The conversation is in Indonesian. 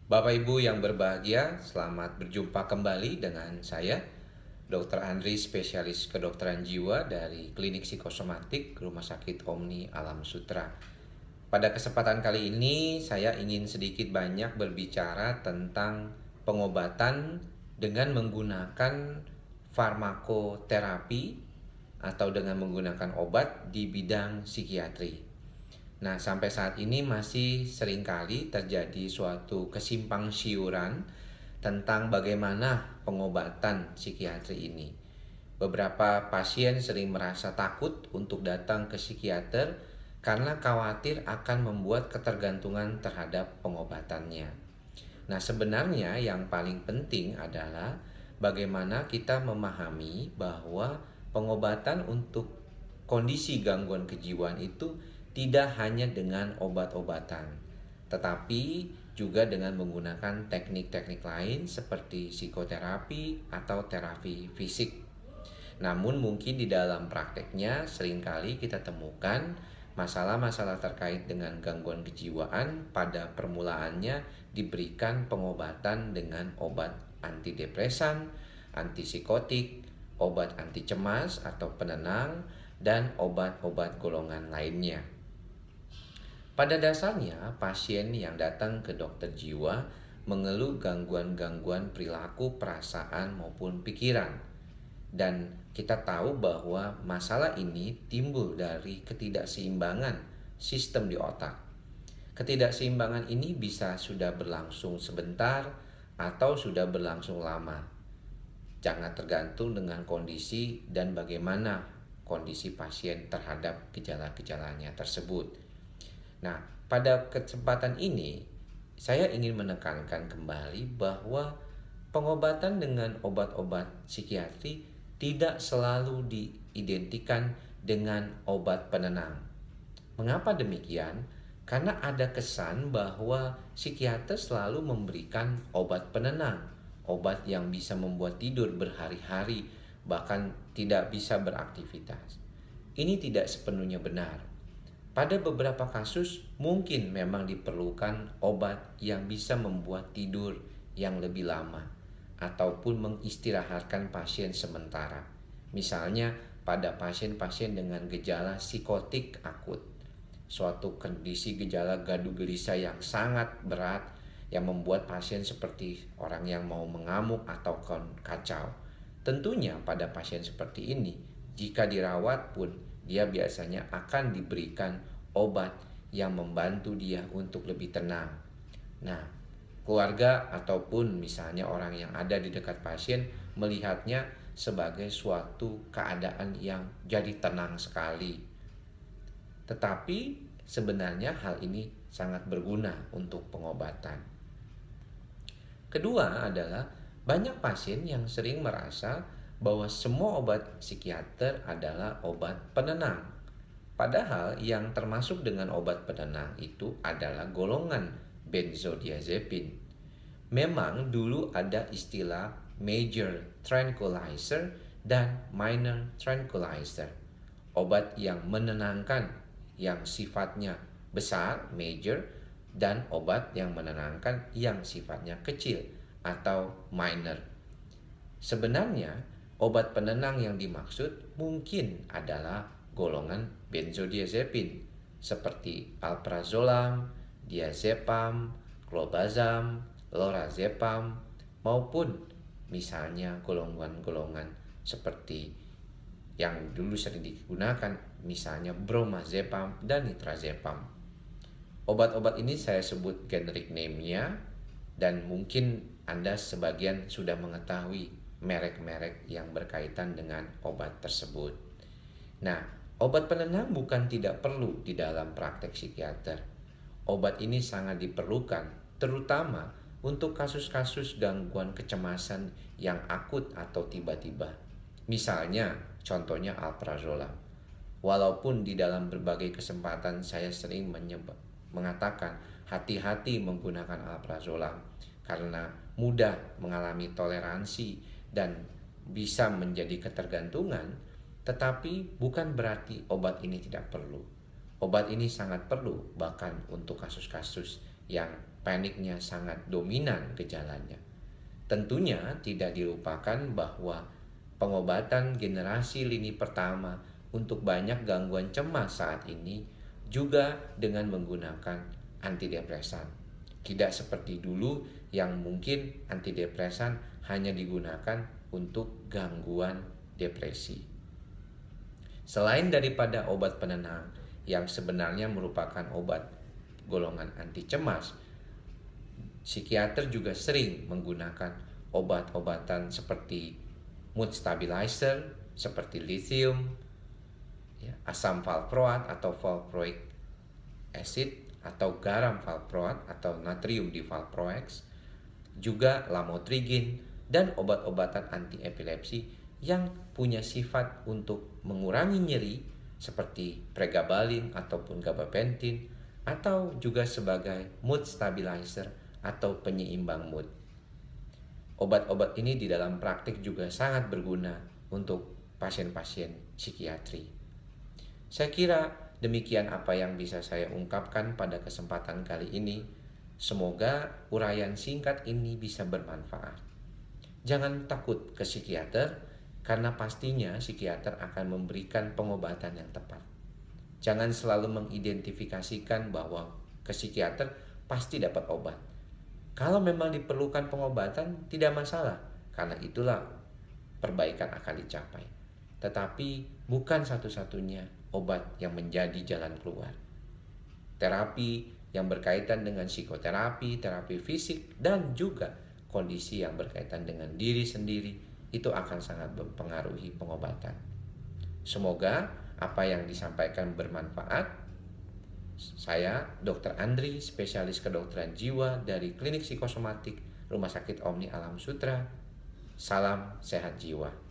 Bapak Ibu yang berbahagia, selamat berjumpa kembali dengan saya, Dr. Andri, spesialis kedokteran jiwa dari Klinik Psikosomatik Rumah Sakit Omni Alam Sutra. Pada kesempatan kali ini, saya ingin sedikit banyak berbicara tentang pengobatan dengan menggunakan farmakoterapi atau dengan menggunakan obat di bidang psikiatri. Nah, sampai saat ini masih seringkali terjadi suatu kesimpang siuran tentang bagaimana pengobatan psikiatri ini. Beberapa pasien sering merasa takut untuk datang ke psikiater karena khawatir akan membuat ketergantungan terhadap pengobatannya. Nah, sebenarnya yang paling penting adalah bagaimana kita memahami bahwa pengobatan untuk kondisi gangguan kejiwaan itu tidak hanya dengan obat-obatan, tetapi juga dengan menggunakan teknik-teknik lain seperti psikoterapi atau terapi fisik. Namun mungkin di dalam prakteknya seringkali kita temukan masalah-masalah terkait dengan gangguan kejiwaan pada permulaannya diberikan pengobatan dengan obat antidepresan, antipsikotik, obat anti cemas atau penenang, dan obat-obat golongan lainnya. Pada dasarnya, pasien yang datang ke dokter jiwa mengeluh gangguan-gangguan perilaku, perasaan, maupun pikiran. Dan kita tahu bahwa masalah ini timbul dari ketidakseimbangan sistem di otak. Ketidakseimbangan ini bisa sudah berlangsung sebentar atau sudah berlangsung lama. Jangan tergantung dengan kondisi dan bagaimana kondisi pasien terhadap gejala-gejalanya tersebut. Nah, pada kesempatan ini saya ingin menekankan kembali bahwa pengobatan dengan obat-obat psikiatri tidak selalu diidentikan dengan obat penenang. Mengapa demikian? Karena ada kesan bahwa psikiater selalu memberikan obat penenang, obat yang bisa membuat tidur berhari-hari, bahkan tidak bisa beraktivitas. Ini tidak sepenuhnya benar. Pada beberapa kasus mungkin memang diperlukan obat yang bisa membuat tidur yang lebih lama ataupun mengistirahatkan pasien sementara. Misalnya pada pasien-pasien dengan gejala psikotik akut, suatu kondisi gejala gaduh gelisah yang sangat berat yang membuat pasien seperti orang yang mau mengamuk atau kacau. Tentunya pada pasien seperti ini, jika dirawat pun dia biasanya akan diberikan obat yang membantu dia untuk lebih tenang. Nah, keluarga ataupun misalnya orang yang ada di dekat pasien melihatnya sebagai suatu keadaan yang jadi tenang sekali. Tetapi sebenarnya hal ini sangat berguna untuk pengobatan. Kedua adalah banyak pasien yang sering merasa bahwa semua obat psikiater adalah obat penenang. Padahal yang termasuk dengan obat penenang itu adalah golongan benzodiazepin. Memang dulu ada istilah major tranquilizer dan minor tranquilizer. Obat yang menenangkan yang sifatnya besar, major, dan obat yang menenangkan yang sifatnya kecil atau minor. Sebenarnya obat penenang yang dimaksud mungkin adalah golongan benzodiazepin seperti alprazolam, diazepam, clobazam, lorazepam, maupun misalnya golongan-golongan seperti yang dulu sering digunakan misalnya bromazepam dan nitrazepam. Obat-obat ini saya sebut generic name-nya dan mungkin Anda sebagian sudah mengetahui merek-merek yang berkaitan dengan obat tersebut. Nah, obat penenang bukan tidak perlu di dalam praktek psikiater. Obat ini sangat diperlukan, terutama untuk kasus-kasus gangguan kecemasan yang akut atau tiba-tiba. Misalnya, contohnya alprazolam. Walaupun di dalam berbagai kesempatan saya sering mengatakan hati-hati menggunakan alprazolam karena mudah mengalami toleransi dan bisa menjadi ketergantungan, tetapi bukan berarti obat ini tidak perlu. Obat ini sangat perlu bahkan untuk kasus-kasus yang paniknya sangat dominan gejalanya. Tentunya tidak dilupakan bahwa pengobatan generasi lini pertama untuk banyak gangguan cemas saat ini juga dengan menggunakan antidepresan. Tidak seperti dulu yang mungkin antidepresan hanya digunakan untuk gangguan depresi. Selain daripada obat penenang yang sebenarnya merupakan obat golongan anti cemas, psikiater juga sering menggunakan obat-obatan seperti mood stabilizer, seperti lithium, asam valproat atau valproic acid, atau garam valproat atau natrium divalproex, juga lamotrigin, dan obat-obatan anti epilepsi yang punya sifat untuk mengurangi nyeri seperti pregabalin ataupun gabapentin, atau juga sebagai mood stabilizer atau penyeimbang mood. Obat-obat ini di dalam praktik juga sangat berguna untuk pasien-pasien psikiatri. Saya kira demikian apa yang bisa saya ungkapkan pada kesempatan kali ini. Semoga uraian singkat ini bisa bermanfaat. Jangan takut ke psikiater, karena pastinya psikiater akan memberikan pengobatan yang tepat. Jangan selalu mengidentifikasikan bahwa ke psikiater pasti dapat obat. Kalau memang diperlukan pengobatan, tidak masalah, karena itulah perbaikan akan dicapai. Tetapi bukan satu-satunya obat yang menjadi jalan keluar. Terapi yang berkaitan dengan psikoterapi, terapi fisik, dan juga kondisi yang berkaitan dengan diri sendiri, itu akan sangat mempengaruhi pengobatan. Semoga apa yang disampaikan bermanfaat. Saya Dr. Andri, spesialis kedokteran jiwa dari Klinik Psikosomatik Rumah Sakit Omni Alam Sutra. Salam sehat jiwa.